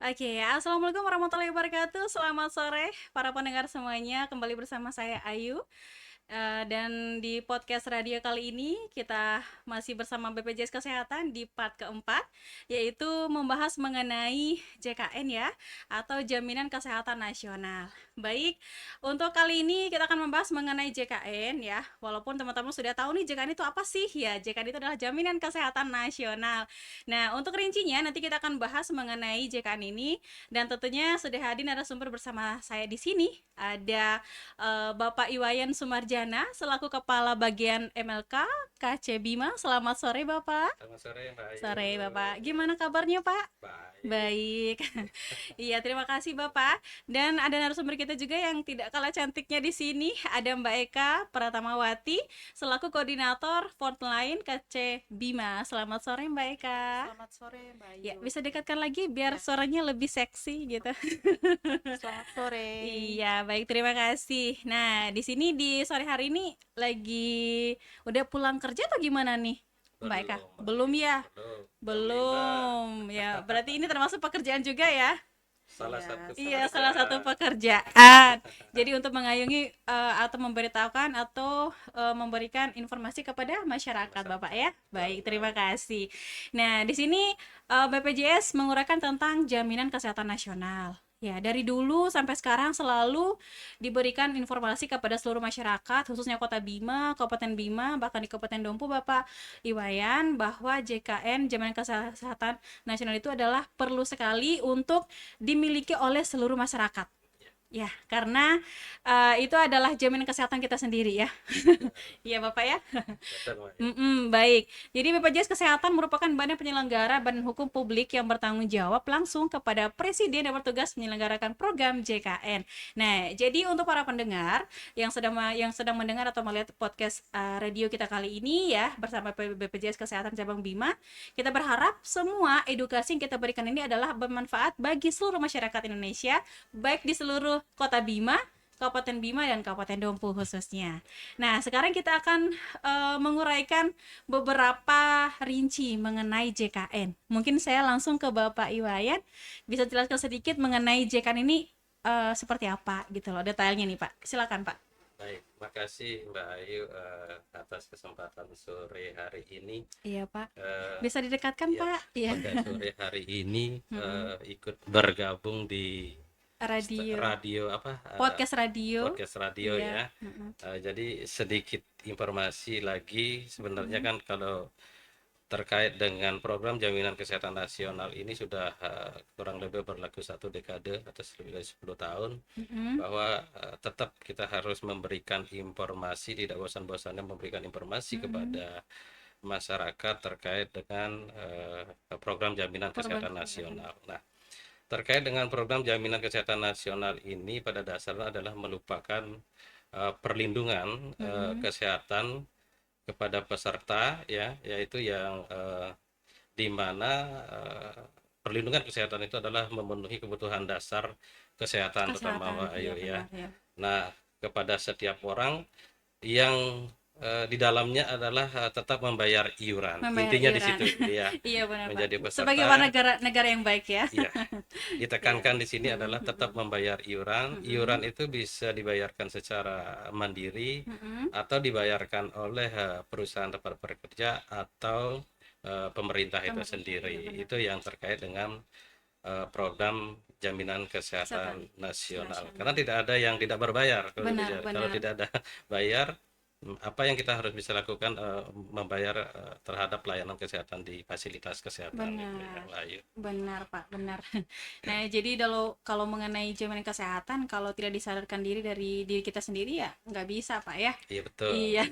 Oke, assalamualaikum warahmatullahi wabarakatuh. Selamat sore, para pendengar semuanya. Kembali bersama saya Ayu. Dan di podcast radio kali ini kita masih bersama BPJS Kesehatan di part keempat, yaitu membahas mengenai JKN ya, atau Jaminan Kesehatan Nasional. Baik, untuk kali ini kita akan membahas mengenai JKN ya. Walaupun teman-teman sudah tahu nih JKN itu apa sih? Ya, JKN itu adalah Jaminan Kesehatan Nasional. Nah, untuk rincinya nanti kita akan bahas mengenai JKN ini, dan tentunya sudah hadir narasumber bersama saya di sini. Ada Bapak Iwayan Sumarjana selaku Kepala Bagian MLK KC Bima. Selamat sore Bapak. Selamat sore Mbak Ayu. Sore Bapak. Gimana kabarnya Pak? Baik. Baik. Iya, terima kasih Bapak. Dan ada narasumber kita juga yang tidak kalah cantiknya di sini. Ada Mbak Eka Pratamawati selaku Koordinator Frontline KC Bima. Selamat sore Mbak Eka. Selamat sore Mbak Ya, Ayu. bisa dekatkan lagi biar Ya. suaranya lebih seksi gitu. Selamat sore. Iya, baik, terima kasih. Nah, di sini di sore hari ini lagi udah pulang kerja atau gimana nih, Mbak Eka? Belum, Mbak Belum Ayu. ya? Belum. Belum. Ya, berarti ini termasuk pekerjaan juga ya? Salah Iya, satu Iya, pekerjaan. salah satu pekerjaan. Jadi untuk mengayomi atau memberitahukan atau memberikan informasi kepada masyarakat, Bapak ya. Baik, terima kasih. Nah, di sini BPJS menguraikan tentang jaminan kesehatan nasional. Ya, dari dulu sampai sekarang selalu diberikan informasi kepada seluruh masyarakat, khususnya Kota Bima, Kabupaten Bima, bahkan di Kabupaten Dompu, Bapak Iwayan, bahwa JKN, Jaminan Kesehatan Nasional itu adalah perlu sekali untuk dimiliki oleh seluruh masyarakat. Ya, karena itu adalah jaminan kesehatan kita sendiri ya. Iya, Bapak ya. Betul, Mbak Ayu. Baik. Jadi BPJS Kesehatan merupakan badan penyelenggara badan hukum publik yang bertanggung jawab langsung kepada Presiden yang bertugas menyelenggarakan program JKN. Nah, jadi untuk para pendengar yang sedang mendengar atau melihat podcast radio kita kali ini ya bersama BPJS Kesehatan Cabang Bima, kita berharap semua edukasi yang kita berikan ini adalah bermanfaat bagi seluruh masyarakat Indonesia, baik di seluruh Kota Bima, Kabupaten Bima, dan Kabupaten Dompu khususnya. Nah, sekarang kita akan menguraikan beberapa rinci mengenai JKN. Mungkin saya langsung ke Bapak Iwayan, bisa jelaskan sedikit mengenai JKN ini seperti apa gitu loh, detailnya nih Pak. Silakan Pak. Baik, makasih Mbak Ayu atas kesempatan sore hari ini. Iya Pak. Eh, Bisa didekatkan ya, Pak? Iya. pada sore hari ini Mm-mm. ikut bergabung di Radio, radio apa? podcast radio. Podcast radio Iya. ya. Jadi sedikit informasi lagi. Sebenarnya Mm-mm. kan kalau terkait dengan program jaminan kesehatan nasional ini sudah kurang lebih berlaku satu dekade atau lebih dari 10 tahun, Mm-mm. bahwa tetap kita harus memberikan informasi, tidak bosan-bosannya memberikan informasi Mm-mm. kepada masyarakat terkait dengan program jaminan Korban kesehatan kesehatan. nasional. Nah, terkait dengan program jaminan kesehatan nasional ini pada dasarnya adalah merupakan perlindungan Mm-mm. kesehatan kepada peserta ya, yaitu yang di mana perlindungan kesehatan itu adalah memenuhi kebutuhan dasar kesehatan terutama Kesehatan, Mbak iya Ayu ya. benar ya. Nah, kepada setiap orang yang di dalamnya adalah tetap membayar iuran. Membayar Intinya di iuran. situ ya, Iya benar Pak. menjadi Sebagai warga peserta. negara yang baik ya. Ya, Iya. ditekankan di sini Mm-mm, adalah tetap mm-mm, membayar iuran. mm-mm, Iuran itu bisa dibayarkan secara mandiri mm-mm. atau dibayarkan oleh perusahaan tempat bekerja atau pemerintah itu Pemerintah, iya sendiri. benar. Itu yang terkait dengan program jaminan Kesehatan kesehatan nasional. nasional. Karena tidak ada yang tidak berbayar. Benar, Kalau benar. tidak ada bayar, apa yang kita harus bisa lakukan membayar terhadap layanan kesehatan di fasilitas kesehatan itu ya, Benar. Mbak Ayu. Benar, Pak, benar. Nah, jadi kalau mengenai jaminan kesehatan, kalau tidak disadarkan diri dari diri kita sendiri ya nggak bisa, Pak ya. Iya betul. Iya.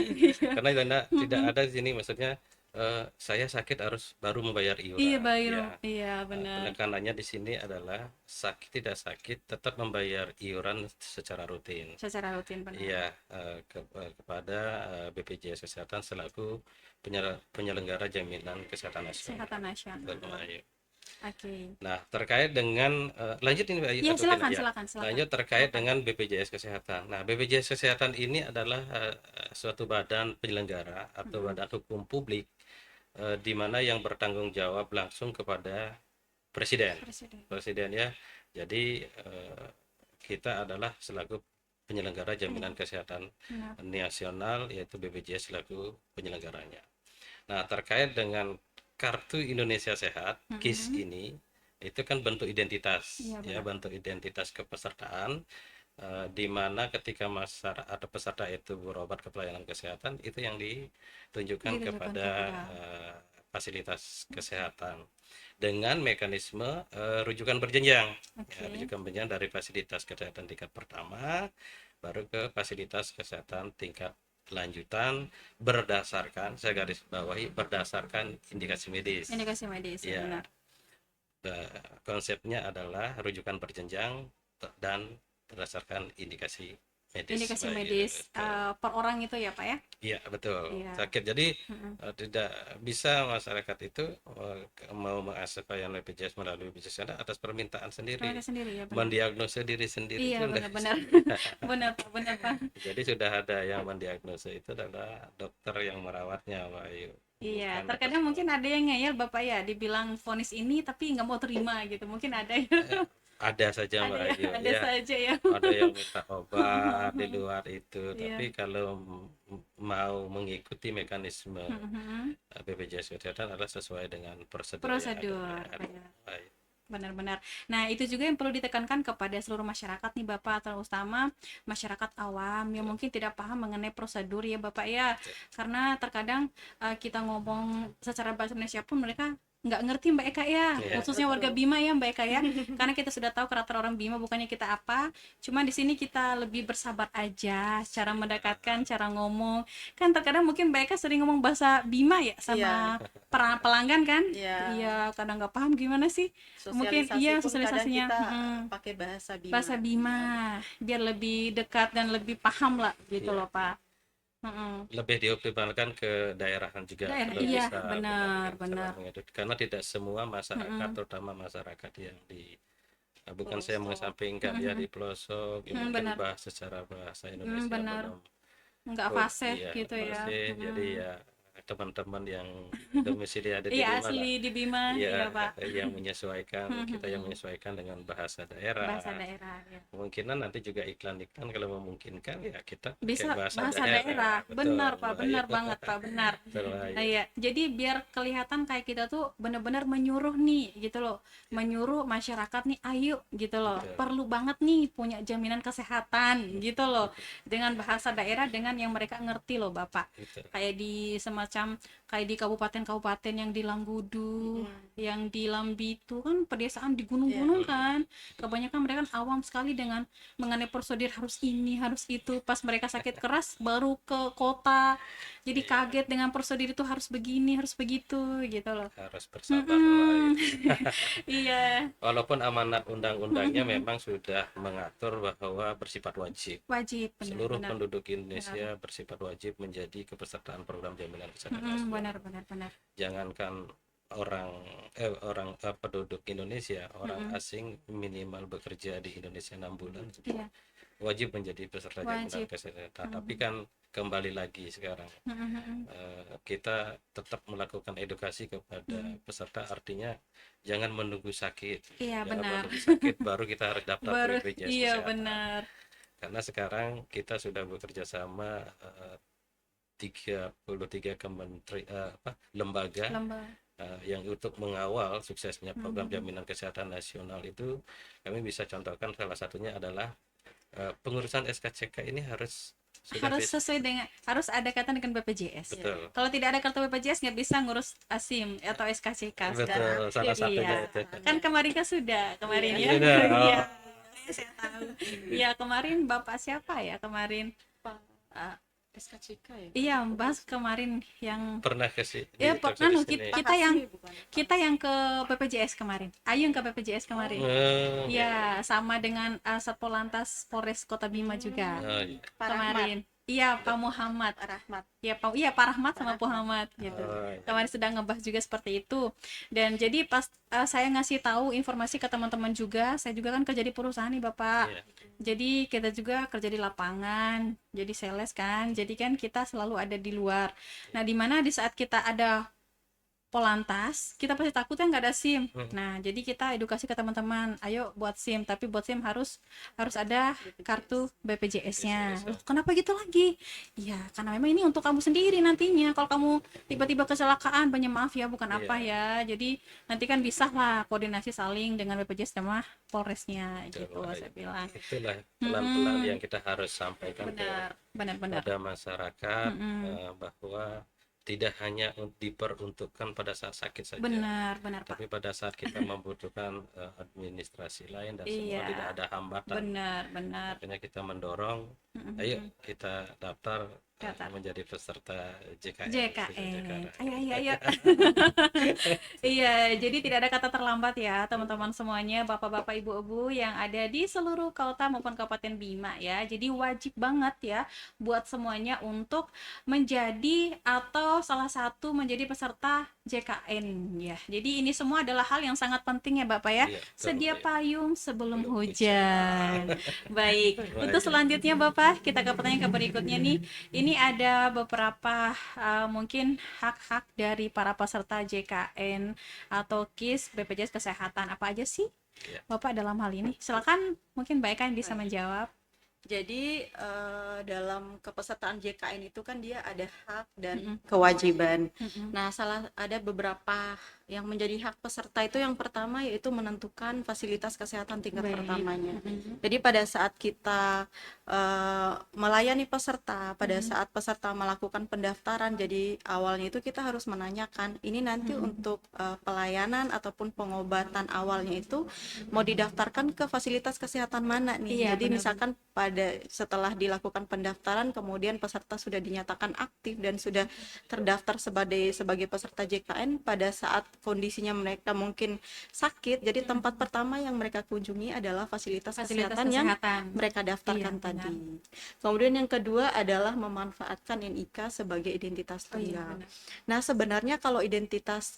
Iya. Karena tidak Mm-mm. ada di sini maksudnya saya sakit harus baru membayar Iya, iuran Bayro. ya. Iya, benar. Penekanannya di sini adalah sakit tidak sakit tetap membayar iuran secara rutin. Secara rutin benar. Iya, kepada BPJS Kesehatan selaku penyelenggara jaminan kesehatan nasional. Kesehatan nasional. Betul, Mbak Ayu. Oke. Nah, terkait dengan lanjut ini Mbak Ayu Iya, atau tidak silakan, ya? silakan, silakan. Lanjut terkait Silakan. dengan BPJS Kesehatan. Nah, BPJS Kesehatan ini adalah suatu badan penyelenggara atau Mm-mm. badan hukum publik di mana yang bertanggung jawab langsung kepada presiden. Presiden. Presiden ya. Jadi kita adalah selaku penyelenggara jaminan kesehatan Benar. nasional, yaitu BPJS selaku penyelenggaranya. Nah, terkait dengan Kartu Indonesia Sehat, KIS ini, itu kan bentuk identitas, Iya, ya, benar. bentuk identitas kepesertaan, di mana ketika ada peserta itu berobat ke pelayanan kesehatan, itu yang ditunjukkan Ditunjukkan kepada kepada fasilitas kesehatan dengan mekanisme rujukan berjenjang. Ya, oke. rujukan berjenjang dari fasilitas kesehatan tingkat pertama baru ke fasilitas kesehatan tingkat lanjutan berdasarkan, saya garis bawahi, berdasarkan indikasi medis. Indikasi medis ya, Ya, benar. konsepnya adalah rujukan berjenjang dan berdasarkan indikasi medis. Indikasi Baik, medis itu. per orang itu ya Pak ya? Iya, betul. Iya. Sakit. Jadi Mm-mm. tidak bisa masyarakat itu mau mengakses pelayanan BPJS melalui BPJS atas permintaan sendiri, Mereka sendiri ya, benar. mendiagnosa diri sendiri Iya, itu udah benar-benar. Benar Pak, benar Pak. jadi sudah ada yang mendiagnosa, itu adalah dokter yang merawatnya, Pak Ayu. Iya, Bukan atas terkadang mungkin ada yang ngeyel Bapak ya, dibilang vonis ini tapi nggak mau terima gitu. Mungkin ada ya. ada saja, Ada Mbak ya, Ayu ada ya. saja ya. Ada yang minta obat di luar itu, Iya. tapi kalau mau mengikuti mekanisme Mhm. BPJS Kesehatan adalah sesuai dengan prosedur yang Prosedur, ada. benar. Baik. Benar-benar. Nah, itu juga yang perlu ditekankan kepada seluruh masyarakat nih Bapak, terutama masyarakat awam yang mungkin tidak paham mengenai prosedur ya Bapak ya. Karena terkadang kita ngomong secara bahasa Indonesia pun mereka nggak ngerti Mbak Eka ya, Iya. khususnya warga Betul. Bima ya Mbak Eka ya. Karena kita sudah tahu karakter orang Bima, bukannya kita apa, cuma di sini kita lebih bersabar aja, cara mendekatkan, cara ngomong. Kan terkadang mungkin Mbak Eka sering ngomong bahasa Bima ya sama pelanggan kan? Iya. Iya, kadang nggak paham gimana sih. Mungkin Sosialisasi iya pun kadang sosialisasinya kita mm-mm. pakai bahasa Bima. Bahasa Bima biar lebih dekat dan lebih paham lah gitu Iya. loh Pak. Mm-mm. Lebih dioptimalkan ke daerahan juga, Daerah, kalau iya bisa benar. mengedukasi. Karena tidak semua masyarakat, Mm-mm. terutama masyarakat yang di bukan saya Pelosok. mengesampingkan ya, Mm-mm. di pelosok, ya mungkin Benar. secara bahasa Indonesia Benar. belum Nggak fasih iya, gitu ya. masih. Jadi Mm-mm. ya teman-teman yang domisili ada di Iya Bima lah, asli di Bima, iya ya, Pak. yang menyesuaikan, kita yang menyesuaikan dengan bahasa daerah. Bahasa daerah ya. Kemungkinan nanti juga iklan-iklan kalau memungkinkan ya kita pakai Bisa bahasa bahasa daerah. daerah. Betul, Benar Pak, Mbak benar Ayu. banget Pak, benar. Betul, Mbak Ayu. Nah, iya, jadi biar kelihatan kayak kita tuh benar-benar menyuruh nih gitu loh, menyuruh masyarakat nih, ayo gitu loh, Betul. perlu banget nih punya jaminan kesehatan gitu loh, dengan bahasa daerah dengan yang mereka ngerti loh Bapak. Betul. Kayak di semacam kayak di kabupaten-kabupaten yang di Langgudu, yang di Lambitu kan pedesaan di gunung-gunung kan, kebanyakan mereka kan awam sekali dengan mengenai prosedur harus ini harus itu, pas mereka sakit keras baru ke kota jadi kaget dengan prosedur itu harus begini harus begitu gitu loh. Harus bersabar, Mbak Ayu. Iya, Walaupun amanat undang-undangnya memang sudah mengatur bahwa bersifat wajib. wajib Seluruh benar penduduk Indonesia bersifat wajib menjadi kepesertaan program jaminan kesehatan nasional. benar. Jangankan penduduk Indonesia, orang asing minimal bekerja di Indonesia 6 bulan Iya, wajib menjadi peserta jaminan wajib. kesehatan. Tapi kan kembali lagi sekarang kita tetap melakukan edukasi kepada peserta, artinya jangan menunggu sakit. Iya, Jangan benar. menunggu sakit baru kita harus daftar Baru ke BPJS iya Kesehatan. benar. Karena sekarang kita sudah bekerja sama 33 lembaga yang untuk mengawal suksesnya program jaminan kesehatan nasional itu. Kami bisa contohkan salah satunya adalah pengurusan SKCK ini harus Sesuai dengan harus ada kaitan dengan BPJS. betul. Kalau tidak ada kartu BPJS nggak bisa ngurus ASIM atau SKCK Betul, salah satunya Iya. itu. Kan kemarin kan sudah kemarin ya. Sudah, oh. Iya. Saya tahu. Iya, kemarin Bapak siapa ya kemarin? Pak Ah, SKCK ya. iya, Mas kemarin yang Pernah kasih ya talk pernah show di sini. kita yang ke BPJS kemarin. Ayu yang ke BPJS kemarin. Oh, Iya, sama dengan Satpol Lantas Polres Kota Bima juga oh, iya. Pak kemarin. Iya, Pak Muhammad. Rahmat. Ya, Pak Rahmat sama Pak Muhammad gitu. Oh, iya. Kemarin sedang ngebahas juga seperti itu. Dan jadi pas saya ngasih tahu informasi ke teman-teman juga, saya juga kan kerja di perusahaan nih Bapak. Iya. Jadi kita juga kerja di lapangan, jadi sales kan. Jadi kan kita selalu ada di luar. Nah, di mana di saat kita ada Polantas, kita pasti takutnya nggak ada SIM. Nah, jadi kita edukasi ke teman-teman, ayo buat SIM, tapi buat SIM harus ada kartu BPJS-nya. Loh, kenapa gitu lagi? Ya, karena memang ini untuk kamu sendiri nantinya. Kalau kamu tiba-tiba kecelakaan, banyak maaf ya, bukan apa Iya, ya. Jadi nanti kan bisa lah koordinasi saling dengan BPJS sama Polresnya betul. gitu, saya bilang. Itulah pelan-pelan Mm-mm. yang kita harus sampaikan Benar, benar-benar. pada masyarakat, Mm-mm. bahwa tidak hanya diperuntukkan pada saat sakit saja, Benar, benar Pak. tapi pada saat kita membutuhkan administrasi lain dan semua Iya, tidak ada hambatan. benar, benar. Makanya kita mendorong, ayo Mm-mm. kita daftar Daftar. menjadi peserta JKN. JKN. Ayo, ayo, ayo. Iya, jadi tidak ada kata terlambat ya, teman-teman semuanya, bapak-bapak, ibu-ibu yang ada di seluruh kota maupun Kabupaten Bima ya. Jadi wajib banget ya buat semuanya untuk menjadi atau salah satu menjadi peserta JKN ya. Jadi ini semua adalah hal yang sangat penting ya Bapak ya. Iya, betul, Sedia iya. payung sebelum Belum hujan. Baik, untuk Baik. selanjutnya Bapak, kita ke pertanyaan ke berikutnya nih. Ini ada beberapa mungkin hak-hak dari para peserta JKN atau KIS BPJS Kesehatan. Apa aja sih Iya. Bapak dalam hal ini? Silakan mungkin Mbak Eka yang bisa menjawab. Jadi dalam kepesertaan JKN itu kan dia ada hak dan Mm-mm. kewajiban. Mm-mm. Nah, ada beberapa yang menjadi hak peserta itu yang pertama yaitu menentukan fasilitas kesehatan tingkat Baik. pertamanya. Mm-mm. Jadi pada saat kita melayani peserta, pada saat peserta melakukan pendaftaran, jadi awalnya itu kita harus menanyakan ini nanti untuk pelayanan ataupun pengobatan awalnya itu mau didaftarkan ke fasilitas kesehatan mana nih. Iya, Jadi benar. misalkan setelah dilakukan pendaftaran kemudian peserta sudah dinyatakan aktif dan sudah terdaftar sebagai peserta JKN, pada saat kondisinya mereka mungkin sakit, jadi tempat pertama yang mereka kunjungi adalah fasilitas kesehatan yang kesehatan. mereka daftarkan Iya, tadi. benar. Kemudian yang kedua adalah memanfaatkan NIK sebagai identitas Oh iya, tunggal. benar. Nah, sebenarnya kalau identitas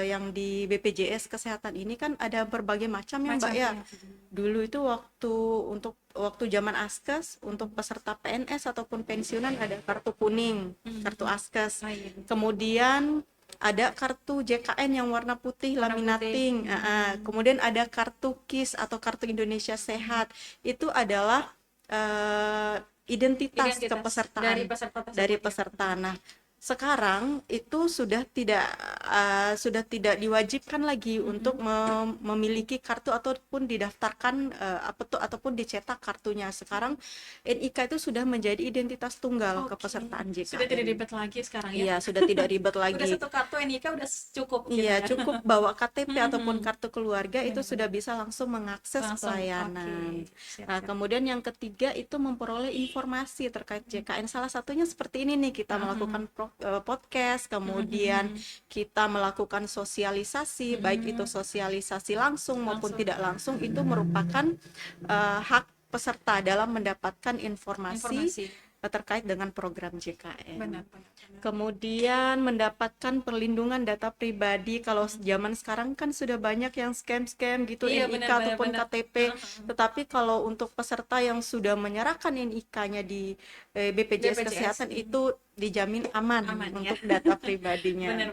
yang di BPJS Kesehatan ini kan ada berbagai macam ya, Mbak ya. Dulu itu waktu zaman Askes, untuk peserta PNS ataupun pensiunan ada kartu kuning, kartu Askes. Oh iya. Kemudian ada kartu JKN yang warna putih Warna laminating. Kemudian ada kartu KIS atau kartu Indonesia Sehat. Itu adalah identitas kepesertaan dari peserta tersebut, dari ya. peserta. Nah, sekarang itu sudah tidak diwajibkan lagi untuk memiliki kartu ataupun didaftarkan ataupun dicetak kartunya. Sekarang NIK itu sudah menjadi identitas tunggal Oke. kepesertaan JKN. Sudah tidak ribet lagi sekarang ya. Iya, sudah tidak ribet lagi. Udah satu kartu NIK udah cukup gitu Iya, ya. cukup bawa KTP ataupun kartu keluarga itu sudah bisa langsung mengakses Langsung, pelayanan. oke. Siap, Nah, siap. kemudian yang ketiga itu memperoleh informasi terkait JKN. Salah satunya seperti ini nih, kita melakukan podcast, kemudian kita melakukan sosialisasi, baik itu sosialisasi langsung maupun tidak langsung, itu merupakan hak peserta dalam mendapatkan informasi terkait dengan program JKN. Benar, benar. Kemudian mendapatkan perlindungan data pribadi. Kalau zaman sekarang kan sudah banyak yang scam-scam gitu, Iya, NIK benar, ataupun benar. KTP. Tetapi kalau untuk peserta yang sudah menyerahkan NIK-nya di BPJS Kesehatan itu dijamin aman ya. untuk data pribadinya. Benar.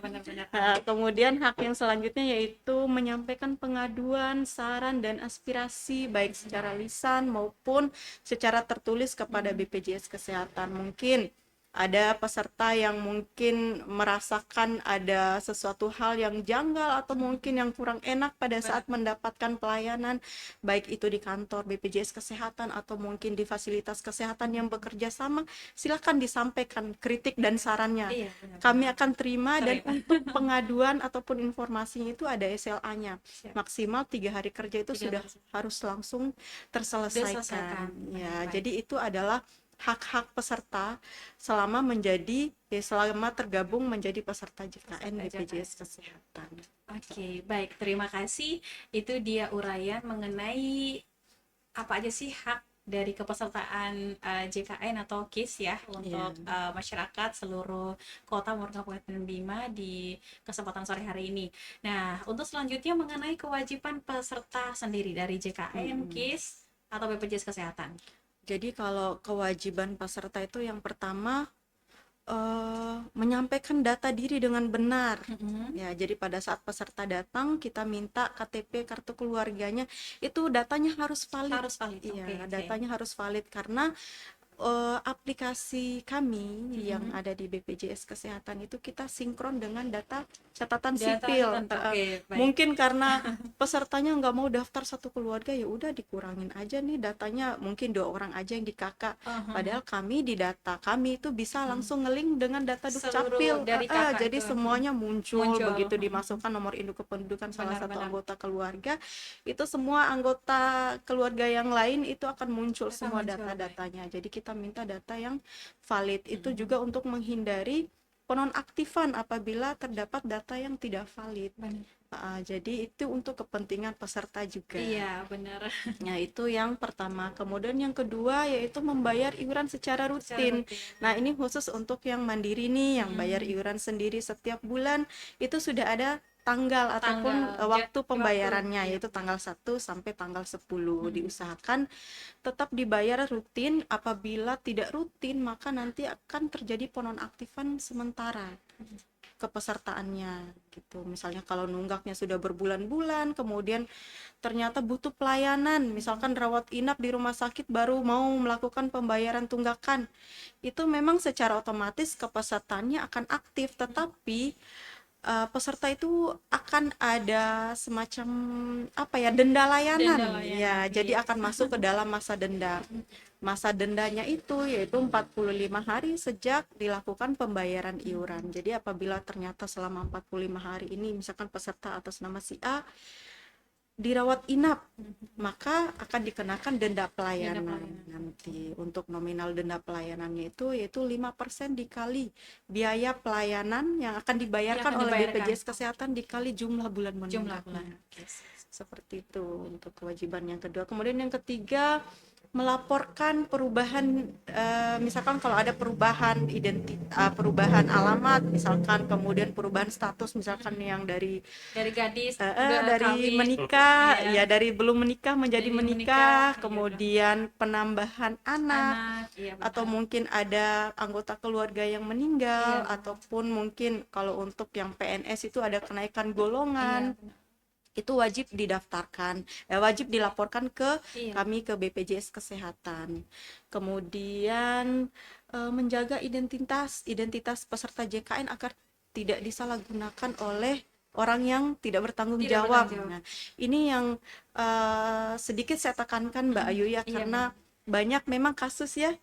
Nah, kemudian hak yang selanjutnya yaitu menyampaikan pengaduan, saran, dan aspirasi baik secara lisan maupun secara tertulis kepada BPJS Kesehatan. Mungkin ada peserta yang mungkin merasakan ada sesuatu hal yang janggal atau mungkin yang kurang enak pada saat mendapatkan pelayanan, baik itu di kantor BPJS Kesehatan atau mungkin di fasilitas kesehatan yang bekerja sama, silakan disampaikan kritik dan sarannya. Iya, benar. Kami akan terima dan untuk pengaduan ataupun informasinya itu ada SLA-nya. Siap. Maksimal 3 hari kerja itu 3 sudah hari. harus langsung terselesaikan. Diselesaikan. Ya, Baik. jadi itu adalah hak-hak peserta selama tergabung menjadi peserta JKN BPJS Kesehatan. Oke, baik. Terima kasih. Itu dia uraian mengenai apa aja sih hak dari kepesertaan JKN atau KIS ya untuk masyarakat seluruh kota maupun Kabupaten Bima di kesempatan sore hari ini. Nah, untuk selanjutnya mengenai kewajiban peserta sendiri dari JKN, KIS atau BPJS Kesehatan. Jadi kalau kewajiban peserta itu yang pertama menyampaikan data diri dengan benar. Mm-mm. Ya, jadi pada saat peserta datang, kita minta KTP, kartu keluarganya, itu datanya harus valid. Harus valid. Iya, Oke, oke. datanya harus valid karena aplikasi kami yang ada di BPJS Kesehatan itu kita sinkron dengan data catatan Data sipil. oke, baik. Mungkin karena pesertanya nggak mau daftar satu keluarga, ya udah dikurangin aja nih datanya, mungkin 2 orang aja yang di KK. Padahal kami di data kami itu bisa langsung ngeling dengan data Seluruh Dukcapil. dari kakak Jadi itu. semuanya muncul, Muncul. begitu dimasukkan nomor induk kependudukan salah satu Benar-benar. anggota keluarga, itu semua anggota keluarga yang lain itu akan muncul Akan semua muncul, data-datanya. Jadi kita minta data yang valid. Itu juga untuk menghindari penonaktifan apabila terdapat data yang tidak valid. Benar. Jadi itu untuk kepentingan peserta juga. Iya, benar. Nah, itu yang pertama. Kemudian yang kedua yaitu membayar iuran secara rutin. Nah, ini khusus untuk yang mandiri nih, yang bayar iuran sendiri setiap bulan, itu sudah ada tanggal ataupun waktu pembayarannya, yaitu tanggal 1 sampai tanggal 10. Diusahakan tetap dibayar rutin. Apabila tidak rutin, maka nanti akan terjadi penonaktifan sementara kepesertaannya gitu. Misalnya kalau nunggaknya sudah berbulan-bulan, kemudian ternyata butuh pelayanan, misalkan rawat inap di rumah sakit baru mau melakukan pembayaran tunggakan, itu memang secara otomatis kepesertaannya akan aktif, tetapi peserta itu akan ada semacam denda layanan. Ya, jadi akan masuk ke dalam masa denda. Masa dendanya itu yaitu 45 hari sejak dilakukan pembayaran iuran. Jadi apabila ternyata selama 45 hari ini misalkan peserta atas nama si A dirawat inap, maka akan dikenakan denda pelayanan. Nanti untuk nominal denda pelayanannya itu yaitu 5% dikali biaya pelayanan yang akan dibayarkan oleh BPJS Kesehatan dikali jumlah bulan menunggaknya. Seperti itu untuk kewajiban yang kedua. Kemudian yang ketiga, melaporkan perubahan, misalkan kalau ada perubahan perubahan alamat, misalkan kemudian perubahan status, misalkan yang dari gadis dari kawin. menikah, Iya. ya dari belum menikah menjadi Jadi menikah, menikah, kemudian penambahan anak, iya, atau benar. mungkin ada anggota keluarga yang meninggal, Iya. ataupun mungkin kalau untuk yang PNS itu ada kenaikan Iya, golongan, benar. itu wajib didaftarkan, wajib dilaporkan ke Iya. kami, ke BPJS Kesehatan. Kemudian menjaga identitas peserta JKN agar tidak disalahgunakan oleh orang yang tidak bertanggung jawab. Nah, ini yang sedikit saya tekankan Mbak Ayu ya, karena banyak memang kasus ya,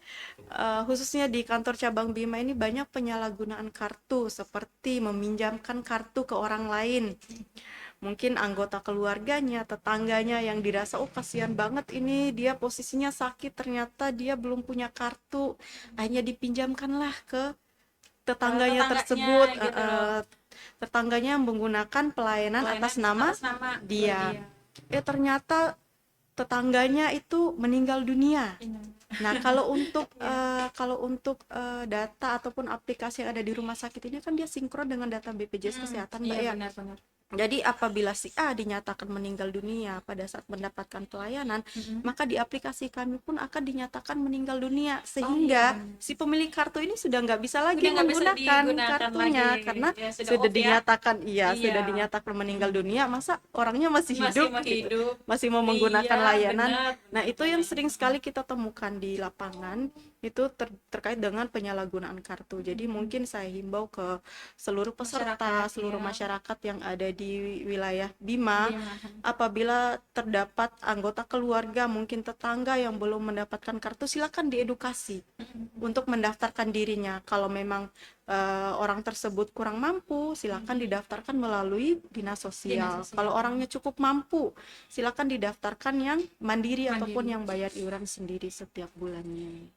khususnya di kantor cabang Bima ini banyak penyalahgunaan kartu, seperti meminjamkan kartu ke orang lain. Mungkin anggota keluarganya, tetangganya yang dirasa, oh kasihan banget ini dia posisinya sakit, ternyata dia belum punya kartu, akhirnya dipinjamkanlah ke tetangganya tersebut, gitu. tetangganya menggunakan pelayanan atas nama dia. Ternyata tetangganya itu meninggal dunia. Nah, kalau untuk data ataupun aplikasi yang ada di rumah sakit ini kan dia sinkron dengan data BPJS Kesehatan, Mbak ya. Benar. Jadi apabila si A dinyatakan meninggal dunia pada saat mendapatkan pelayanan, maka di aplikasi kami pun akan dinyatakan meninggal dunia, sehingga si pemilik kartu ini sudah nggak bisa lagi menggunakan kartunya lagi, karena sudah dinyatakan sudah dinyatakan meninggal dunia, masa orangnya masih hidup, gitu, masih mau menggunakan layanan. Nah, itu yang sering sekali kita temukan di lapangan, itu terkait dengan penyalahgunaan kartu. Jadi mungkin saya himbau ke seluruh peserta, seluruh masyarakat yang ada di wilayah Bima, apabila terdapat anggota keluarga, mungkin tetangga yang belum mendapatkan kartu, silakan diedukasi untuk mendaftarkan dirinya. Kalau memang orang tersebut kurang mampu, silakan didaftarkan melalui dinas sosial. Kalau orangnya cukup mampu, silakan didaftarkan yang mandiri ataupun yang bayar iuran sendiri setiap bulannya.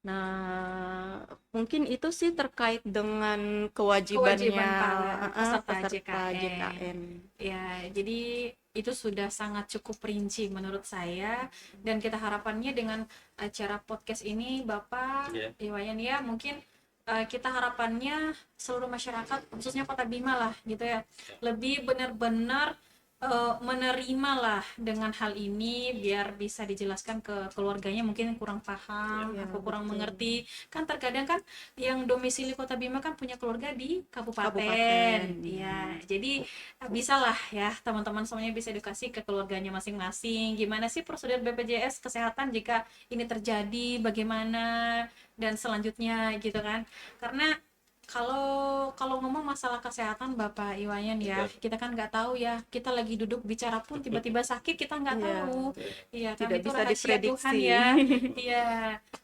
Nah, mungkin itu sih terkait dengan kewajiban peserta JKN. Ya, jadi itu sudah sangat cukup rinci menurut saya, dan kita harapannya dengan acara podcast ini Bapak Iwayan ya, mungkin kita harapannya seluruh masyarakat khususnya Kota Bima lah gitu ya, lebih benar-benar menerimalah dengan hal ini biar bisa dijelaskan ke keluarganya, mungkin kurang paham Iya, atau kurang betul. mengerti. Kan terkadang kan yang domisili Kota Bima kan punya keluarga di Kabupaten. kabupaten. Ya, jadi bisalah ya teman-teman semuanya bisa edukasi ke keluarganya masing-masing. Gimana sih prosedur BPJS Kesehatan jika ini terjadi, bagaimana dan selanjutnya gitu kan. Karena kalau kalau ngomong masalah kesehatan Bapak Iwayan ya, Betul. kita kan nggak tahu ya, kita lagi duduk bicara pun tiba-tiba sakit, kita nggak Iya, tahu. Iya kan, tidak itu bisa rahasia Tuhan diprediksi. ya. Iya.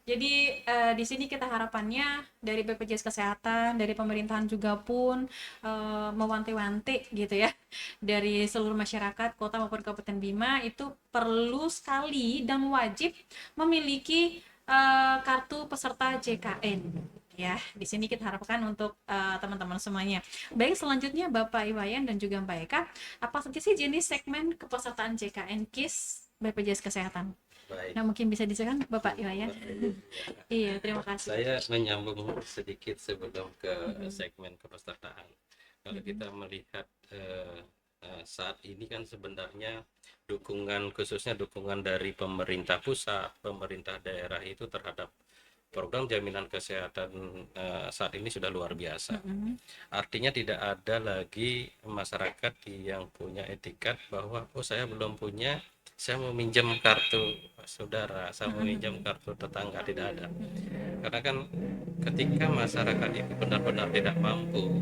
Jadi di sini kita harapannya dari BPJS Kesehatan, dari pemerintahan juga pun mewanti-wanti gitu ya, dari seluruh masyarakat kota maupun Kabupaten Bima itu perlu sekali dan wajib memiliki kartu peserta JKN. Ya, di sini kita harapkan untuk teman-teman semuanya. Baik, selanjutnya Bapak Iwayan dan juga Mbak Eka, apa saja sih jenis segmen kepesertaan JKN KIS BPJS Kesehatan? Baik. Nah, mungkin bisa dijelaskan Bapak Iwayan. Baik. Iya, terima kasih. Saya menyambung sedikit sebelum ke Mhm. segmen kepesertaan. Kalau Mhm. kita melihat saat ini kan sebenarnya dukungan, khususnya dukungan dari pemerintah pusat, pemerintah daerah itu terhadap program jaminan kesehatan saat ini sudah luar biasa. Mhm. Artinya tidak ada lagi masyarakat yang punya etikat bahwa oh saya belum punya, saya mau minjem kartu saudara, saya mau minjem kartu tetangga, tidak ada. Karena kan ketika masyarakat itu benar-benar tidak mampu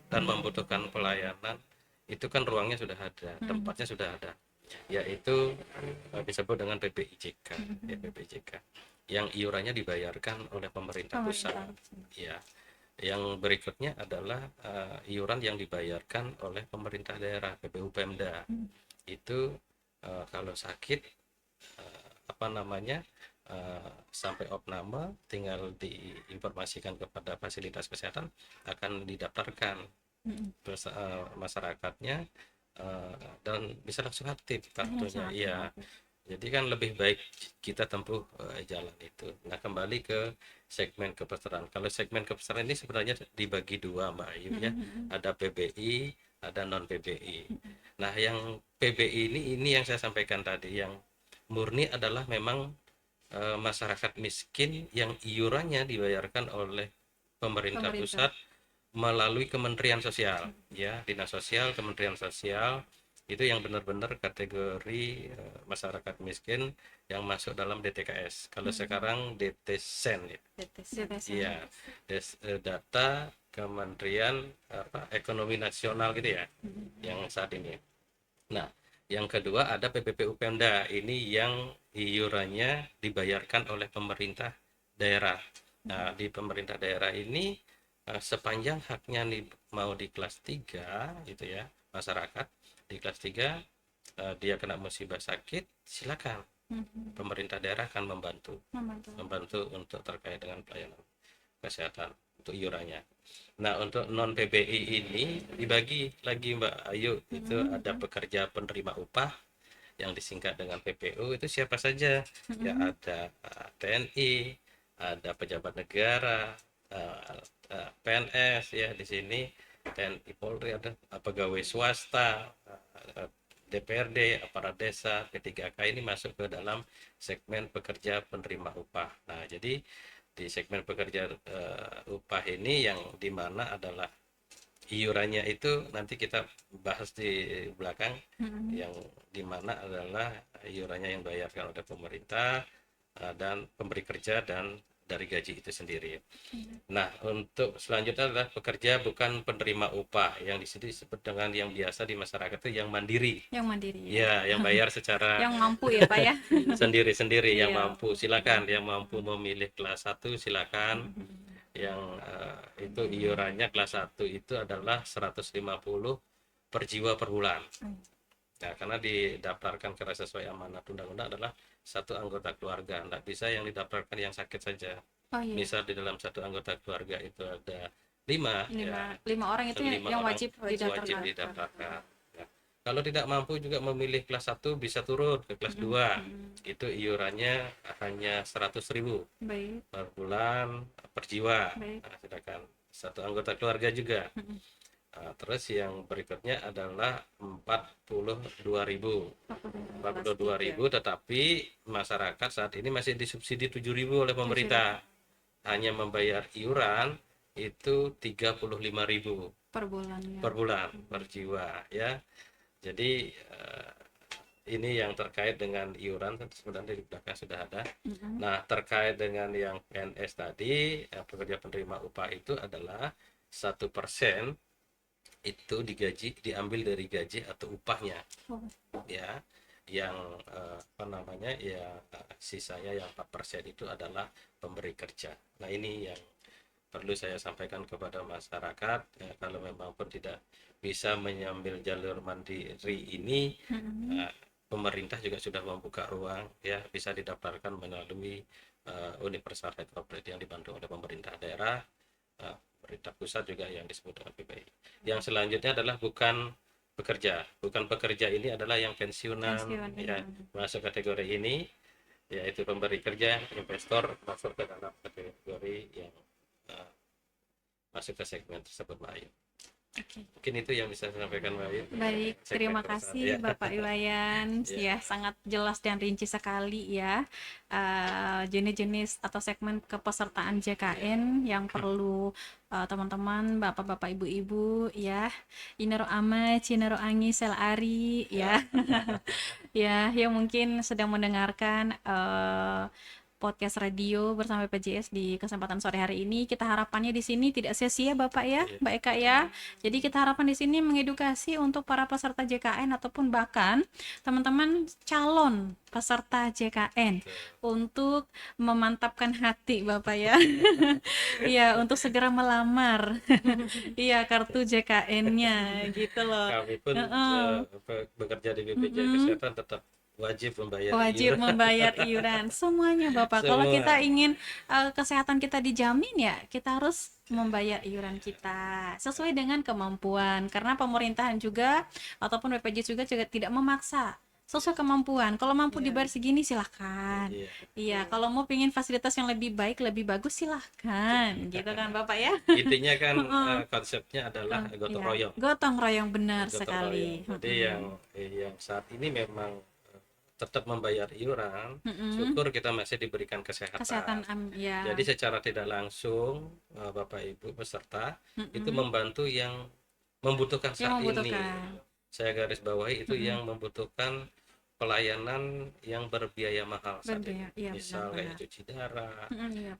dan membutuhkan pelayanan, itu kan ruangnya sudah ada, tempatnya sudah ada, yaitu disebut dengan PPIJK, ya PPIJK, yang iurannya dibayarkan oleh pemerintah pusat. Ya, yang berikutnya adalah iuran yang dibayarkan oleh pemerintah daerah, PPU Pemda. Itu kalau sakit apa namanya sampai opname tinggal diinformasikan kepada fasilitas kesehatan, akan didaftarkan terus masyarakatnya dan bisa langsung aktif kartunya. Iya, jadi kan lebih baik kita tempuh jalan itu. Nah, kembali ke segmen kepesertaan. Kalau segmen kepesertaan ini sebenarnya dibagi dua, Mbak Ayu ya. Ada PBI, ada non PBI. Nah, yang PBI ini yang saya sampaikan tadi, yang murni adalah memang masyarakat miskin yang iurannya dibayarkan oleh pemerintah pusat melalui Kementerian Sosial, ya, Dinas Sosial, Kementerian Sosial, itu yang benar-benar kategori masyarakat miskin yang masuk dalam DTKS. Kalau sekarang DTSEN, ya, iya, data Kementerian Ekonomi Nasional gitu ya, yang saat ini. Nah, yang kedua ada PPPU Pemda, ini yang iurannya dibayarkan oleh pemerintah daerah. Nah, di pemerintah daerah ini sepanjang haknya mau di kelas 3 gitu ya, masyarakat di kelas 3 dia kena musibah sakit, silakan pemerintah daerah akan membantu untuk terkait dengan pelayanan kesehatan untuk iurannya. Nah, untuk non PBI ini dibagi lagi Mbak Ayu, itu ada pekerja penerima upah yang disingkat dengan PPU, itu siapa saja? Ya, ada TNI, ada pejabat negara, PNS ya di sini, TNI Polri, ada pegawai swasta, DPRD, aparat desa, P3K ini masuk ke dalam segmen pekerja penerima upah. Nah, jadi di segmen pekerja upah ini yang dimana adalah iurannya itu nanti kita bahas di belakang, yang dimana adalah iurannya yang dibayarkan oleh pemerintah dan pemberi kerja dan dari gaji itu sendiri. Nah, untuk selanjutnya adalah pekerja bukan penerima upah, yang di sini disebut dengan yang biasa di masyarakat itu yang mandiri. Yang mandiri Ya, yang bayar secara yang mampu ya Pak ya. sendiri-sendiri, yang Iya. mampu silakan, yang mampu memilih kelas 1 silakan. Yang itu iurannya kelas 1 itu adalah 150 per jiwa per bulan. Nah, karena didaftarkan karena sesuai amanat undang-undang adalah satu anggota keluarga, tidak bisa yang didaftarkan yang sakit saja. Oh iya. Misal di dalam satu anggota keluarga itu ada 5, ya, lima orang itu 5 yang orang wajib wajib didaftarkan. didaftarkan. Nah, kalau tidak mampu juga memilih kelas 1 bisa turun ke kelas 2. Itu iurannya hanya 100.000 Baik. per bulan per jiwa. Baik. Nah, sedangkan satu anggota keluarga juga Terus yang berikutnya adalah 42.000. 42.000, tetapi masyarakat saat ini masih disubsidi 7.000 oleh pemerintah. Hanya membayar iuran itu 35.000 per bulan ya. per bulan per jiwa ya. Jadi ini yang terkait dengan iuran, sebenarnya di belakang sudah ada. Nah, terkait dengan yang PNS tadi, pekerja penerima upah itu adalah 1% itu diambil dari gaji atau upahnya, ya, yang apa namanya ya, sisanya yang 4% itu adalah pemberi kerja. Nah, ini yang perlu saya sampaikan kepada masyarakat, ya, kalau memang pun tidak bisa mengambil jalur mandiri ini, pemerintah juga sudah membuka ruang, ya, bisa didaftarkan melalui Universal Health Coverage yang dibantu oleh pemerintah daerah, pemerintah pusat juga yang disebut dengan PPI. Yang selanjutnya adalah bukan pekerja ini adalah yang pensiunan, ya, masuk kategori ini, yaitu pemberi kerja, investor masuk ke dalam kategori yang masuk ke segmen tersebut, Mbak Ayu. Mungkin itu yang bisa saya sampaikan, Mbak Ayu. Baik, terima kasih Bapak Iwayan. Ya, sangat jelas dan rinci sekali ya, jenis-jenis atau segmen kepesertaan JKN yang perlu teman-teman, bapak-bapak, ibu-ibu ya, Inero Ama, Cinero Angi, Sel Ari ya, ya, yang mungkin sedang mendengarkan podcast radio bersama PJS di kesempatan sore hari ini. Kita harapannya di sini tidak sia-sia Bapak ya, Mbak Eka ya. Jadi kita harapan di sini mengedukasi untuk para peserta JKN ataupun bahkan teman-teman calon peserta JKN untuk memantapkan hati Bapak ya. Iya, untuk segera melamar. Iya, kartu JKN-nya gitu loh. Kami pun bekerja di BPJS Kesehatan tetap wajib membayar iuran semuanya Bapak. Kalau kita ingin kesehatan kita dijamin ya kita harus membayar iuran kita sesuai dengan kemampuan, karena pemerintahan juga ataupun BPJS juga tidak memaksa, sesuai kemampuan. Kalau mampu dibayar segini silahkan. Iya, kalau mau pingin fasilitas yang lebih baik, lebih bagus silahkan, gitu kan Bapak ya. Intinya kan konsepnya adalah gotong royong. Gotong royong, benar Gotong sekali. royong. Jadi yang saat ini memang tetap membayar iuran, syukur kita masih diberikan kesehatan. Ya. Jadi secara tidak langsung Bapak Ibu peserta itu membantu yang membutuhkan saat ini. Saya garis bawahi itu yang membutuhkan pelayanan yang berbiaya mahal saat ini. Misal kayak cuci darah,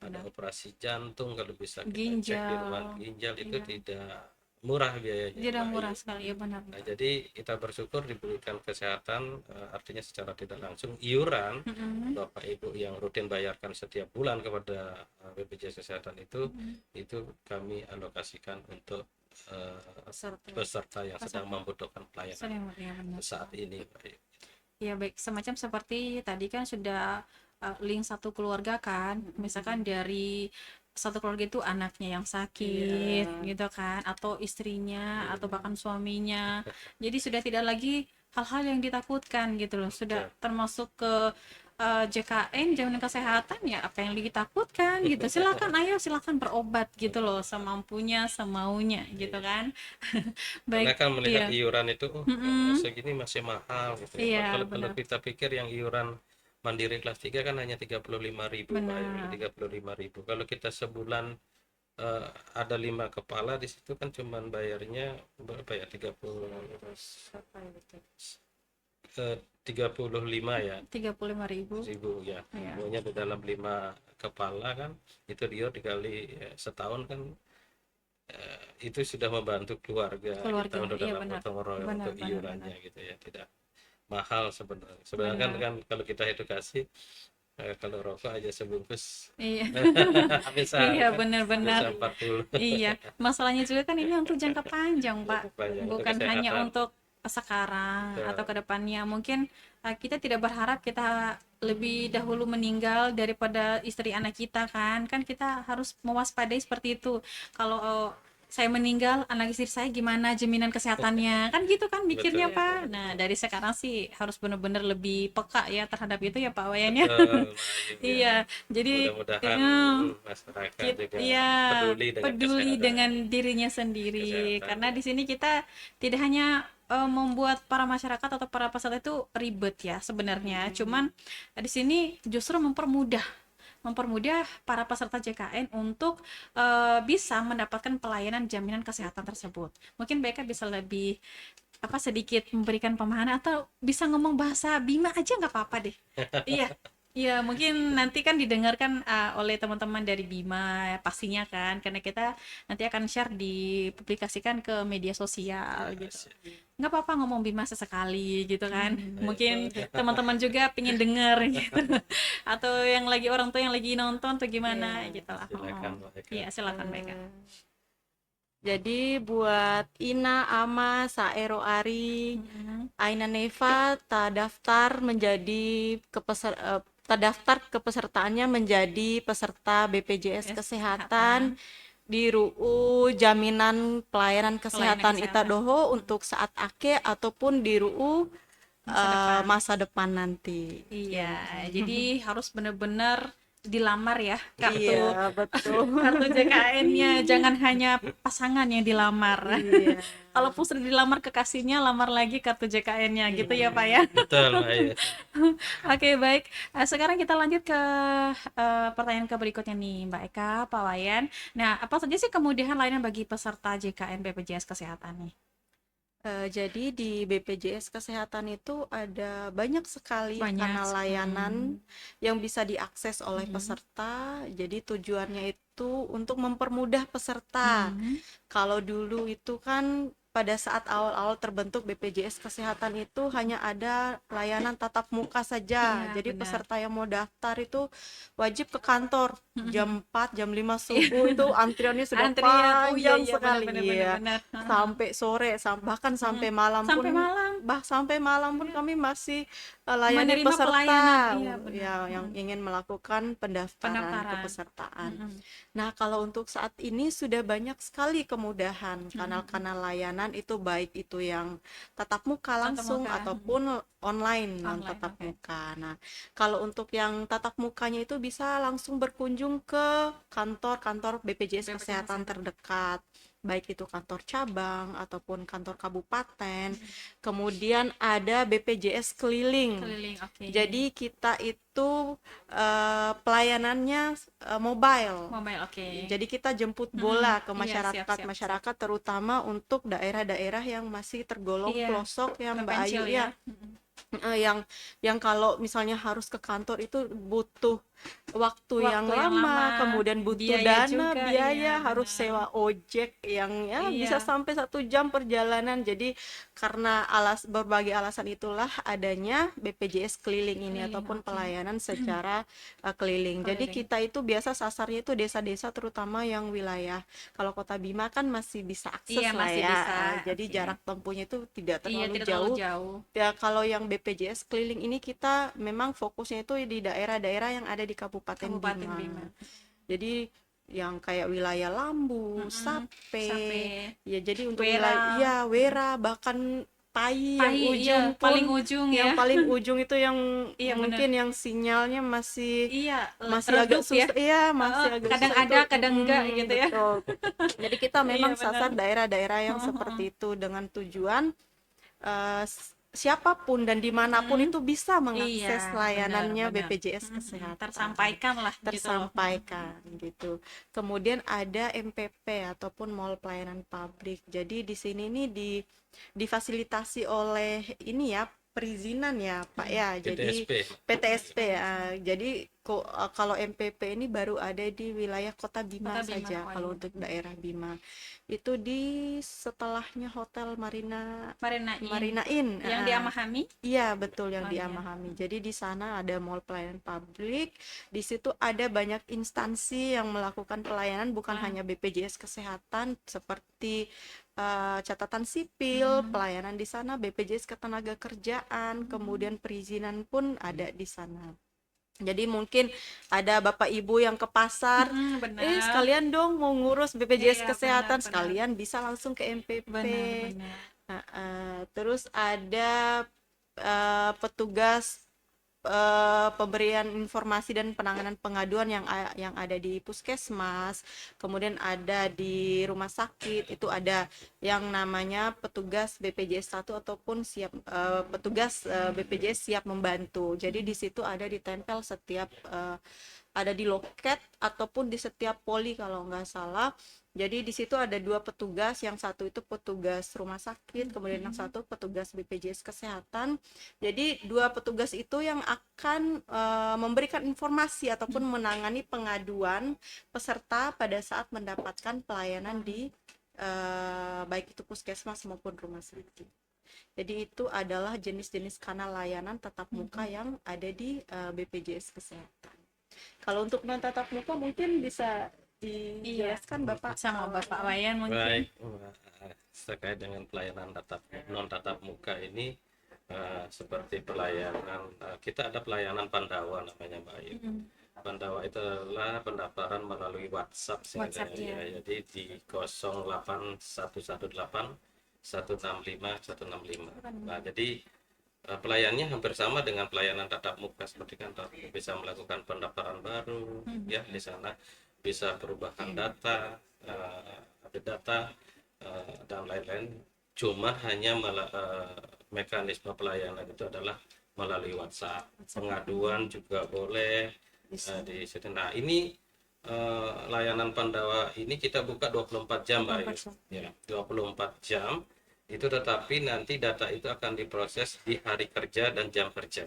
ada operasi jantung, kalau bisa kita cek di ruang ginjal itu tidak murah biayanya. Tidak murah sekali ya, benar. Nah, jadi kita bersyukur diberikan kesehatan, artinya secara tidak langsung iuran Bapak Ibu yang rutin bayarkan setiap bulan kepada BPJS Kesehatan itu kami alokasikan untuk peserta yang sedang membutuhkan pelayanan saat ini. Ya baik, semacam seperti tadi kan sudah link satu keluarga kan, misalkan dari satu keluarga itu anaknya yang sakit gitu kan, atau istrinya atau bahkan suaminya, jadi sudah tidak lagi hal-hal yang ditakutkan gitu loh, sudah termasuk ke JKN jaminan kesehatan ya, apa yang ditakutkan gitu, silakan berobat gitu loh, semampunya semaunya gitu kan. Baik, karena kan melihat iuran itu segini masih mahal gitu ya. Kalau kita pikir yang iuran Mandiri kelas 3 kan hanya 35.000, 35.000. Kalau kita sebulan ada 5 kepala di situ kan cuman bayarnya berapa ya? 35 ya. 35.000 ya. Pokoknya di dalam 5 kepala kan itu dia dikali setahun kan itu sudah membantu keluarga kita untuk dalam gotong royong untuk iurannya gitu ya. Tidak mahal sebenarnya kan kalau kita edukasi kalau rokok aja sebungkus iya benar-benar iya, masalahnya juga kan ini untuk jangka panjang Pak, bukan hanya untuk sekarang atau kedepannya. Mungkin kita tidak berharap kita lebih dahulu meninggal daripada istri anak kita kan kita harus mewaspadai seperti itu. Kalau saya meninggal, anak istri saya gimana jaminan kesehatannya, kan gitu kan mikirnya Betul. Pak. Nah dari sekarang sih harus benar-benar lebih peka ya terhadap itu ya Pak Wayan ya. Betul, Mbak Ayu, ya. Iya, jadi Mudah-mudahan masyarakat juga ya peduli dengan peduli kesehatan. dengan dirinya sendiri, Kesehatan, karena ya. di sini kita tidak hanya membuat para masyarakat atau para peserta itu ribet ya sebenarnya, cuman di sini justru mempermudah para peserta JKN untuk bisa mendapatkan pelayanan jaminan kesehatan tersebut. Mungkin mereka bisa lebih sedikit memberikan pemahaman atau bisa ngomong bahasa Bima aja nggak apa-apa deh. Iya. Iya, mungkin nanti kan didengarkan oleh teman-teman dari Bima ya, pastinya kan, karena kita nanti akan share dipublikasikan ke media sosial Ya, gitu. siap. Nggak apa-apa ngomong Bima sesekali gitu kan. Mungkin Baik. teman-teman juga pingin denger gitu. Atau yang lagi orang tua yang lagi nonton atau gimana Iya. gitu lah. Silakan, Mbak Eka. Iya, silakan Mbak Eka. Eh, jadi buat Ina, Ama, Saero Ari, Aina Neva terdaftar kepesertaannya menjadi peserta BPJS Kesehatan di RUU Jaminan Pelayanan Kesehatan Ita Kesehatan. Doho untuk saat ake ataupun di RUU Masa depan. masa depan nanti. Iya, jadi harus benar-benar dilamar ya kartu Iya, betul. kartu JKN-nya, jangan hanya pasangan yang dilamar. Iya. Kalaupun sudah dilamar kekasihnya, lamar lagi kartu JKN-nya gitu ya Pak ya. Betul, Mbak Ayu. Oke, baik. Sekarang kita lanjut ke pertanyaan ke berikutnya nih, Mbak Eka, Pak Wayan. Nah, apa saja sih kemudahan lainnya bagi peserta JKN BPJS Kesehatan nih? Jadi di BPJS Kesehatan itu ada banyak sekali Banyak. kanal layanan yang bisa diakses oleh peserta. Jadi tujuannya itu untuk mempermudah peserta. Kalau dulu itu kan pada saat awal-awal terbentuk BPJS Kesehatan itu hanya ada layanan tatap muka saja. Iya, Jadi benar. peserta yang mau daftar itu wajib ke kantor jam 4, jam 5 subuh itu antriannya sudah Antrian, oh iya panjang iya sekali. benar Iya. benar. Sampai sore, bahkan sampai malam pun Sampai malam sampai malam pun kami masih layani menerima peserta pelayanan. Iya, benar. ya yang ingin melakukan pendaftaran Pendaftaran. kepesertaan. Nah, kalau untuk saat ini sudah banyak sekali kemudahan kanal-kanal layanan itu, baik itu yang tatap muka langsung muka. ataupun online non Online, tatap oke. muka. Nah, kalau untuk yang tatap mukanya itu bisa langsung berkunjung ke kantor-kantor BPJS Kesehatan terdekat, baik itu kantor cabang ataupun kantor kabupaten. Kemudian ada BPJS keliling. Oke. Jadi kita itu pelayanannya mobile. Oke. Jadi kita jemput bola ke Iya, siap. masyarakat terutama untuk daerah-daerah yang masih tergolong Iya, pelosok yang Mbak terpencil Ayu ya. Yang kalau misalnya harus ke kantor itu butuh waktu yang lama, kemudian butuh biaya dana, juga, biaya, iya, harus benar. sewa ojek yang ya Iya. bisa sampai 1 jam perjalanan. Jadi karena berbagai alasan itulah adanya BPJS keliling ini ataupun pelayanan secara keliling. Jadi kita itu biasa sasarnya itu desa-desa terutama yang wilayah. Kalau Kota Bima kan masih bisa akses Iya, lah masih ya. bisa. Jadi Oke. jarak tempuhnya itu tidak Iya, terlalu tidak jauh. terlalu jauh. Ya, kalau yang BPJS keliling ini kita memang fokusnya itu di daerah-daerah yang ada di Kabupaten Bima. Jadi yang kayak wilayah Lambu, Sape. Ya, jadi untuk Wera. Wera, bahkan Pai yang Pai, ujung iya, pun, paling ujung yang ya. paling ujung itu yang Iya, mungkin yang sinyalnya masih Iya, agak redup ya. susah. Iya, masih agak Kadang susah ada, itu. kadang enggak gitu ya. Betul. Jadi kita memang Iya, sasar benar. daerah-daerah yang seperti itu dengan tujuan siapapun dan dimanapun itu bisa mengakses Iya, layanannya benar. BPJS Kesehatan. Tersampaikan lah gitu loh. Tersampaikan gitu. Kemudian ada MPP ataupun Mall Pelayanan Publik. Jadi di sini nih difasilitasi oleh ini ya, perizinan ya Pak ya. Jadi PTSP ya. Jadi kalau MPP ini baru ada di wilayah Kota Bima saja. Kalau untuk daerah Bima itu di setelahnya Hotel Marina Inn yang di Amahami. Iya, betul, yang di Amahami. Jadi di sana ada Mall Pelayanan Publik. Di situ ada banyak instansi yang melakukan pelayanan, bukan hanya BPJS Kesehatan seperti catatan sipil, pelayanan di sana, BPJS Ketenagakerjaan, kemudian perizinan pun ada di sana. Jadi mungkin ada bapak ibu yang ke pasar, Benar. sekalian dong mau ngurus BPJS Iya, Kesehatan, benar. sekalian bisa langsung ke MPP. Benar. Terus ada petugas pemberian informasi dan penanganan pengaduan yang ada di puskesmas, kemudian ada di rumah sakit, itu ada yang namanya petugas BPJS 1 ataupun petugas BPJS siap membantu. Jadi di situ ada ditempel setiap ada di loket ataupun di setiap poli kalau nggak salah. Jadi di situ ada 2 petugas, yang satu itu petugas rumah sakit, kemudian yang satu petugas BPJS Kesehatan. Jadi 2 petugas itu yang akan memberikan informasi ataupun menangani pengaduan peserta pada saat mendapatkan pelayanan di baik itu puskesmas maupun rumah sakit. Jadi itu adalah jenis-jenis kanal layanan tatap muka yang ada di BPJS Kesehatan. Kalau untuk non tatap muka mungkin bisa dijelaskan Bapak Sama Bapak Wayan mungkin. Baik, terkait dengan pelayanan non tatap muka ini, seperti pelayanan kita ada pelayanan Pandawa namanya Mbak Ayu. Pandawa itu adalah pendaftaran melalui WhatsApp, ya. Jadi di 08118 165 165. Nah, jadi pelayannya hampir sama dengan pelayanan tatap muka seperti kantor, bisa melakukan pendaftaran baru, ya di sana bisa perubahan data, update data, dan lain-lain. Cuma hanya mekanisme pelayanan itu adalah melalui WhatsApp. Pengaduan juga boleh di situ. Nah, ini layanan Pandawa ini kita buka 24 jam, Mbak Ayu. Ya, 24 jam. Itu tetapi nanti data itu akan diproses di hari kerja dan jam kerja,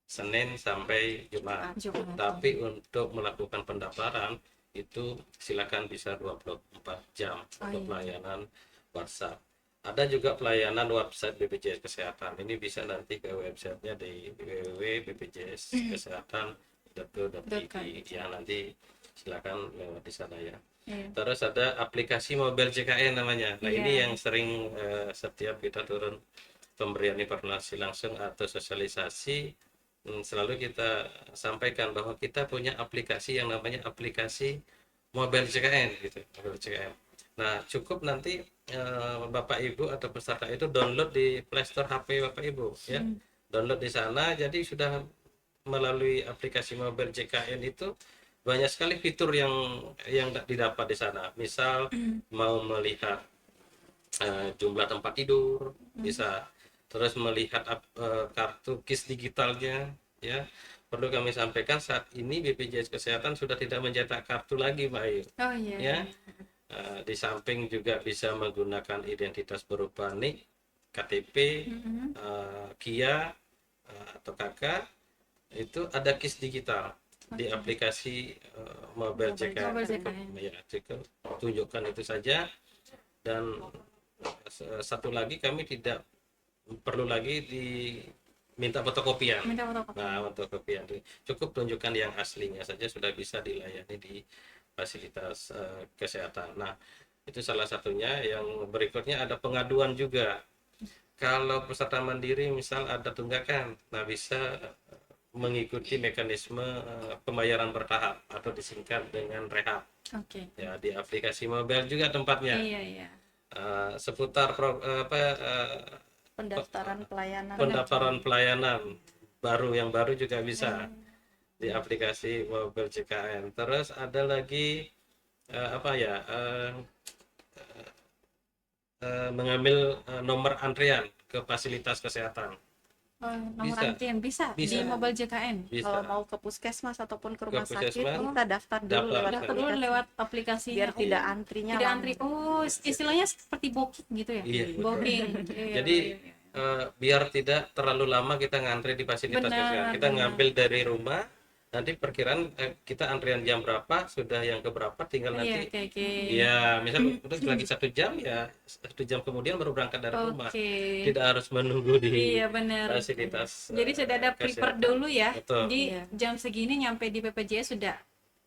Senin sampai Jumat. Tapi untuk melakukan pendaftaran itu silakan bisa 24 jam untuk pelayanan WhatsApp. Ada juga pelayanan website BPJS Kesehatan. Ini bisa nanti ke websitenya di www.bpjskesehatan.go.id. Ya, nanti silakan lewat di sana ya. Terus ada aplikasi mobile JKN namanya. Nah, ini yang sering setiap kita turun pemberian informasi langsung atau sosialisasi, selalu kita sampaikan bahwa kita punya aplikasi yang namanya aplikasi mobile JKN gitu, mobile JKN. Nah, cukup nanti Bapak Ibu atau peserta itu download di Play Store HP Bapak Ibu ya. Download di sana, jadi sudah melalui aplikasi mobile JKN itu banyak sekali fitur yang didapat di sana. Misal mau melihat jumlah tempat tidur, bisa. Terus melihat kartu KIS digitalnya, ya. Perlu kami sampaikan saat ini BPJS Kesehatan sudah tidak mencetak kartu lagi, Mbak Ayu. Oh iya. Ya. Di samping juga bisa menggunakan identitas berupa NIK, KTP, KIA atau KK, itu ada KIS digital di aplikasi mobile JKN. Ya, tunjukkan itu saja. Dan satu lagi, kami tidak perlu lagi diminta fotokopian. Nah, fotokopian cukup tunjukkan yang aslinya saja sudah bisa dilayani di fasilitas kesehatan. Nah, itu salah satunya. Yang berikutnya ada pengaduan juga. Kalau peserta mandiri misal ada tunggakan, nah bisa mengikuti mekanisme pembayaran bertahap atau disingkat dengan rehab. Ya, di aplikasi mobile juga tempatnya. Seputar pendaftaran pelayanan baru, yang baru juga bisa di aplikasi mobile JKN. Terus ada lagi mengambil nomor antrian ke fasilitas kesehatan. Nomor antrian bisa di mobile JKN. Kalau mau ke puskesmas ataupun ke rumah sakit, kita daftar dulu lewat aplikasi biar tidak antrinya. Tidak antri. Oh, istilahnya seperti booking gitu ya? Iya, booking. Jadi biar tidak terlalu lama kita ngantri di fasilitas kesehatan. Kita ngambil dari rumah, nanti perkiraan kita antrian jam berapa, sudah yang keberapa, tinggal nanti. Ya, misal udah lagi 1 jam, ya 1 jam kemudian baru berangkat dari rumah. Tidak harus menunggu di fasilitas. Jadi sudah ada prepare dulu ya. Betul. Di jam segini nyampe di BPJS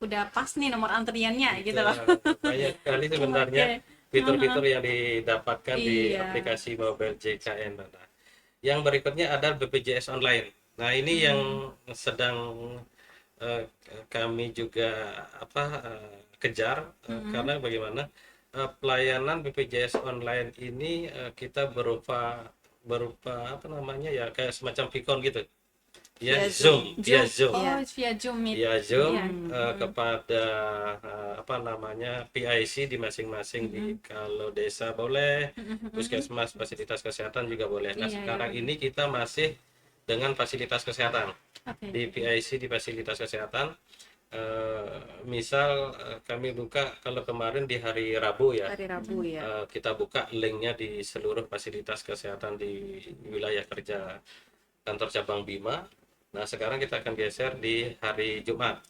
udah pas nih nomor antriannya. Betul. Gitu loh. Banyak sekali sebenarnya fitur-fitur yang didapatkan di aplikasi mobile JKN. Yang berikutnya ada BPJS online. Nah, ini yang sedang eh, kami juga kejar, karena bagaimana pelayanan BPJS online ini kita berupa berupa apa namanya ya, kayak semacam Vicon gitu ya, Via Zoom, Zoom. via Zoom. Zoom, Oh, Iya. via Zoom Meet. via Zoom Iya. kepada apa namanya PIC di masing-masing, di kalau desa boleh, puskesmas fasilitas kesehatan juga boleh. Nah, Iya, iya, sekarang benar. ini kita masih dengan fasilitas kesehatan Oke. di PIC, di fasilitas kesehatan. Misal kami buka, kalau kemarin di hari Rabu ya, Hari Rabu ya. kita buka linknya di seluruh fasilitas kesehatan di wilayah kerja kantor cabang Bima. Nah, sekarang kita akan geser di hari Jumat.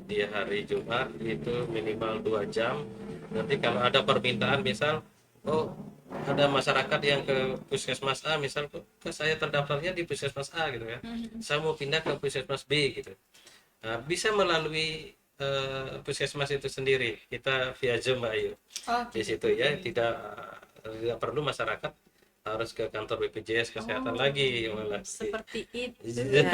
Di hari Jumat itu minimal 2 jam. Nanti kalau ada permintaan, misal, oh ada masyarakat yang ke puskesmas A, misal, ke saya terdaftarnya di puskesmas A gitu kan, saya mau pindah ke puskesmas B gitu. Nah, bisa melalui puskesmas itu sendiri, kita via Zoom, Mbak Ayu. Oke. Di situ ya, tidak perlu masyarakat harus ke kantor BPJS kesehatan lagi malah. Seperti itu. Ya.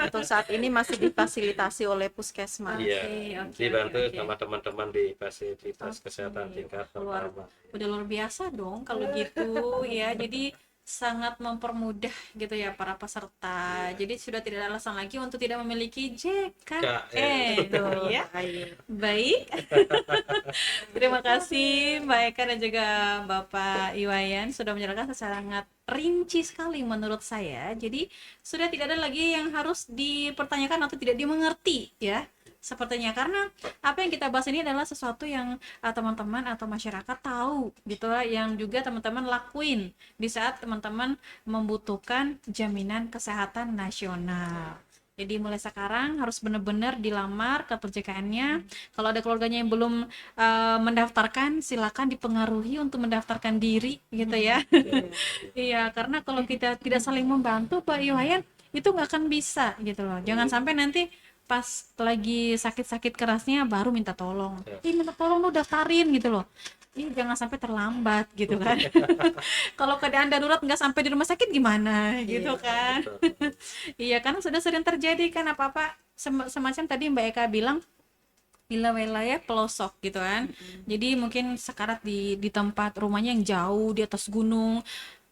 Untuk saat ini masih difasilitasi oleh puskesmas. Iya, Oke, dibantu oke, oke. sama teman-teman di fasilitas Oke. kesehatan tingkat Luar, pertama. udah luar biasa dong kalau gitu ya. Jadi sangat mempermudah gitu ya para peserta. Jadi sudah tidak ada alasan lagi untuk tidak memiliki JKN Betul. ya. Ayo. Baik. Terima kasih Mbak Eka dan juga Bapak Iwayan sudah menjelaskan sangat rinci sekali menurut saya. Jadi sudah tidak ada lagi yang harus dipertanyakan atau tidak dimengerti ya. Sepertinya karena apa yang kita bahas ini adalah sesuatu yang teman-teman atau masyarakat tahu gitu lah, yang juga teman-teman lakuin di saat teman-teman membutuhkan jaminan kesehatan nasional. Jadi mulai sekarang harus benar-benar dilamar kartu JKN-nya. Kalau ada keluarganya yang belum mendaftarkan, silakan dipengaruhi untuk mendaftarkan diri gitu ya. Iya, karena kalau kita tidak saling membantu Pak Iwayan, itu nggak akan bisa gitu loh. Jangan sampai nanti pas lagi sakit-sakit kerasnya baru minta tolong. Minta tolong lu daftarin gitu loh. Ih, jangan sampai terlambat gitu kan. Kalau keadaan darurat nggak sampai di rumah sakit gimana gitu kan. Iya, karena sudah sering terjadi kan apa-apa semacam tadi Mbak Eka bilang wilayah pelosok gitu kan. Jadi mungkin sekarat di tempat rumahnya yang jauh di atas gunung.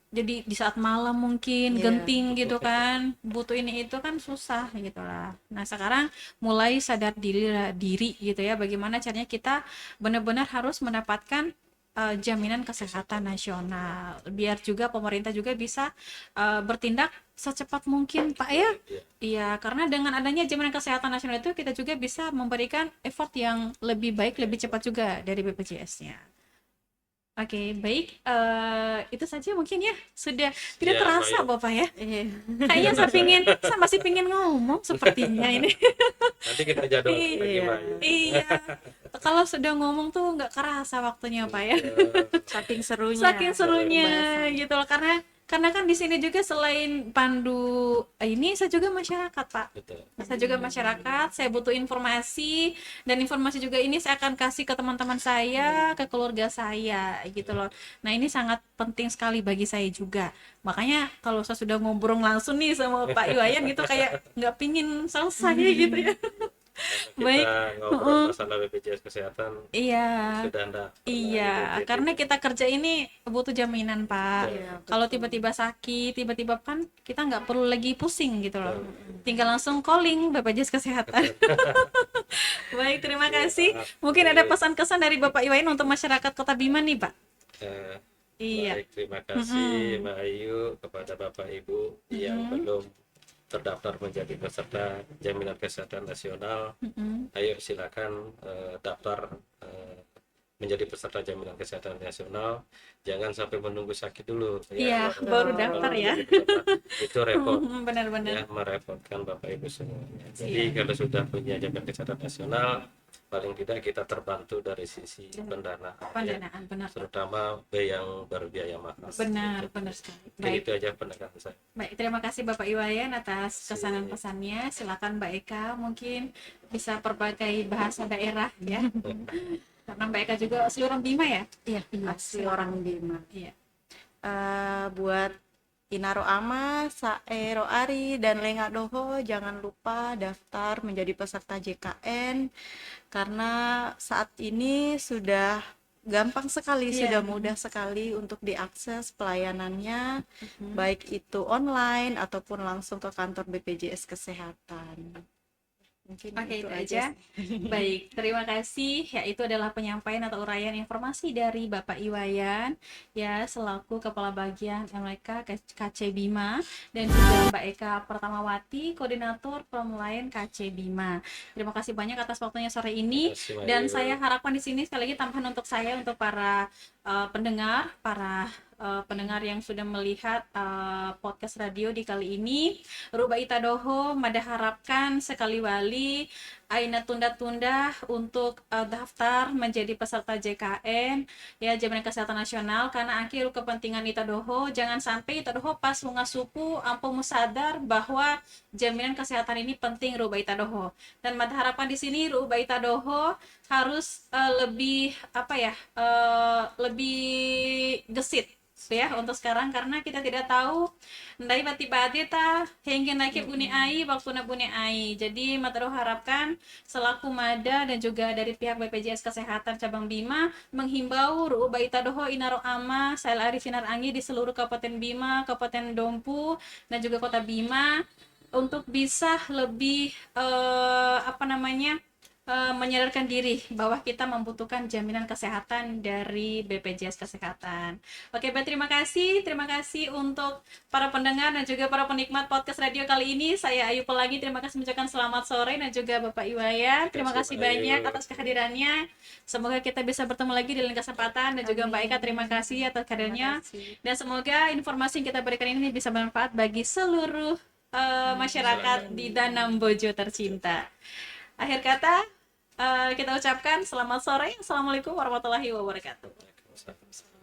Jadi di saat malam mungkin Iya. genting gitu kan, butuh ini itu kan susah gitu lah. Nah, sekarang mulai sadar diri gitu ya, bagaimana caranya kita benar-benar harus mendapatkan jaminan kesehatan nasional, biar juga pemerintah juga bisa bertindak secepat mungkin Pak ya. Iya, karena dengan adanya jaminan kesehatan nasional itu kita juga bisa memberikan effort yang lebih baik, lebih cepat juga dari BPJS-nya. Oke, baik. Itu saja mungkin ya. Sudah tidak Ya, terasa baik. Bapak ya. Iya. Kayaknya saya masih pingin ngomong sepertinya ini. Nanti kita jadwal lagi, Iya. Mbak Ayu. Iya. Kalau sudah ngomong tuh nggak kerasa waktunya Pak ya. Saking serunya. Saking serunya pembahasan. gitu loh, karena kan di sini juga selain pandu ini saya juga masyarakat Pak. Betul. Saya juga masyarakat, saya butuh informasi, dan informasi juga ini saya akan kasih ke teman-teman saya, ke keluarga saya gitu loh. Nah, ini sangat penting sekali bagi saya juga. Makanya kalau saya sudah ngobrol langsung nih sama Pak Iwayan gitu, kayak nggak pingin selesai gitu ya. Kita Baik. ngobrol masalah BPJS kesehatan Iya. sudah enggak Iya, karena kita kerja ini butuh jaminan, Pak. Iya, Kalau tiba-tiba sakit, tiba-tiba kan kita nggak perlu lagi pusing gitu loh. Tinggal langsung calling BPJS Kesehatan. Baik, terima kasih. Mungkin ada pesan-kesan dari Bapak Iwayan untuk masyarakat Kota Bima nih, Pak. Iya. Baik, terima kasih Mbak Ayu, kepada Bapak Ibu yang belum terdaftar menjadi peserta jaminan kesehatan nasional. Ayo silakan daftar menjadi peserta jaminan kesehatan nasional. Jangan sampai menunggu sakit dulu Iya, baru daftar ya. menjadi peserta. Itu repot Benar-benar. ya, merepotkan Bapak Ibu semuanya. Jadi kalau sudah punya jaminan kesehatan nasional, paling tidak kita terbantu dari sisi pendanaan, ya, Pendanaan, benar. terutama yang berbiaya mahal. Benar, benar sekali. Jadi Baik. itu aja pendapat saya. Baik, terima kasih Bapak Iwayan atas kesanan pesannya. Silakan Mbak Eka mungkin bisa perbagai bahasa daerah ya. Karena Mbak Eka juga asli orang Bima ya? Iya, asli orang Bima. Iya. Buat Inaro Ama, Saero Ari, dan Lenga Doho jangan lupa daftar menjadi peserta JKN karena saat ini sudah gampang sekali, Iya. sudah mudah sekali untuk diakses pelayanannya, baik itu online ataupun langsung ke kantor BPJS Kesehatan. Mungkin Oke, itu itu aja. aja. Baik, terima kasih. Ya, itu adalah penyampaian atau uraian informasi dari Bapak Iwayan, ya, selaku Kepala Bagian MLK KC Bima, dan juga Mbak Eka Pertamawati, Koordinator Pemulaian KC Bima. Terima kasih banyak atas waktunya sore ini. Terima kasih, Mbak Dan Ayu. saya harapkan di sini sekali lagi tambahan untuk saya, untuk para pendengar, pendengar yang sudah melihat podcast radio di kali ini, Ruba Itadoho Mada harapkan sekali wali Aina tunda-tunda untuk daftar menjadi peserta JKN, ya, Jaminan Kesehatan Nasional, karena akhir kepentingan Itadoho jangan sampai Itadoho pas suku ampun sadar bahwa jaminan kesehatan ini penting Ruba Itadoho. Dan Mada harapan di sini Ruba Itadoho harus lebih lebih gesit ya untuk sekarang, karena kita tidak tahu ndai bati-bati ta hingga naik buni ai waktu na buni ai. Jadi Matero harapkan selaku Mada dan juga dari pihak BPJS Kesehatan Cabang Bima menghimbau Ru'u Baita Doho Inaro Ama Sail Arif Sinar Anggi di seluruh Kabupaten Bima, Kabupaten Dompu, dan juga Kota Bima untuk bisa lebih menyadarkan diri bahwa kita membutuhkan jaminan kesehatan dari BPJS Kesehatan. Oke, baik, terima kasih untuk para pendengar dan juga para penikmat podcast radio kali ini. Saya Ayu Pelangi, terima kasih mengucapkan selamat sore, dan juga Bapak Iwayan, terima kasih banyak atas kehadirannya. Semoga kita bisa bertemu lagi di lain kesempatan, dan juga Mbak Eka, terima kasih atas kehadirannya. Dan semoga informasi yang kita berikan ini bisa bermanfaat bagi seluruh masyarakat di Danam Bojo tercinta. Akhir kata, kita ucapkan selamat sore. Assalamualaikum warahmatullahi wabarakatuh. Waalaikumsalam.